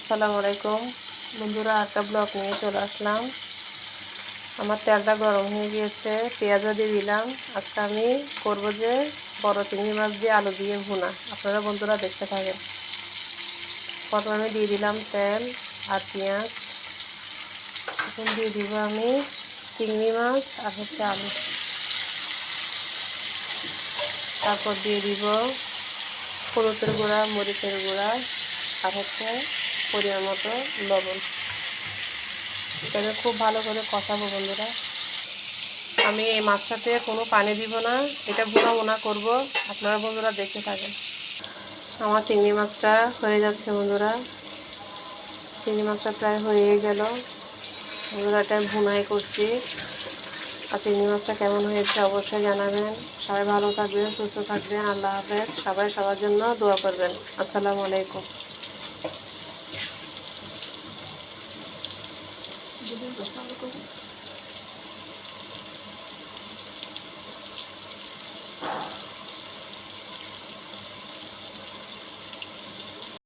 আসসালামু আলাইকুম বন্ধুরা, একটা ব্লগ নিয়ে চলে আসলাম। আমার তেলটা গরম হয়ে গিয়েছে, পেঁয়াজও দিয়ে দিলাম। আজকে আমি করবো যে বড় চিংড়ি মাছ দিয়ে আলু দিয়ে ভুনা। আপনারা বন্ধুরা দেখতে থাকেন। প্রথমে আমি দিয়ে দিলাম তেল আর পেঁয়াজ। এখন দিয়ে দিব আমি চিংড়ি মাছ আর আলু। তারপর দিয়ে দিব হলুদের গুঁড়া, মরিচের গুঁড়া আর পরিমাণ মতো লবণ। এটাকে খুব ভালো করে কষাবো বন্ধুরা। আমি এই মাছটাতে কোনো পানি দিব না, এটা ভুনা করব। আপনারা বন্ধুরা দেখতে থাকেন। আমার চিংড়ি মাছটা হয়ে যাচ্ছে বন্ধুরা। চিংড়ি মাছটা প্রায় হয়ে গেল বন্ধুরা। এটা ভুনাই করছি। আর চিংড়ি মাছটা কেমন হয়েছে অবশ্যই জানাবেন। সবাই ভালো থাকবেন, সুস্থ থাকবেন। আল্লাহ হাফেজ। সবাই সবার জন্য দোয়া করবেন। আসসালামু আলাইকুম।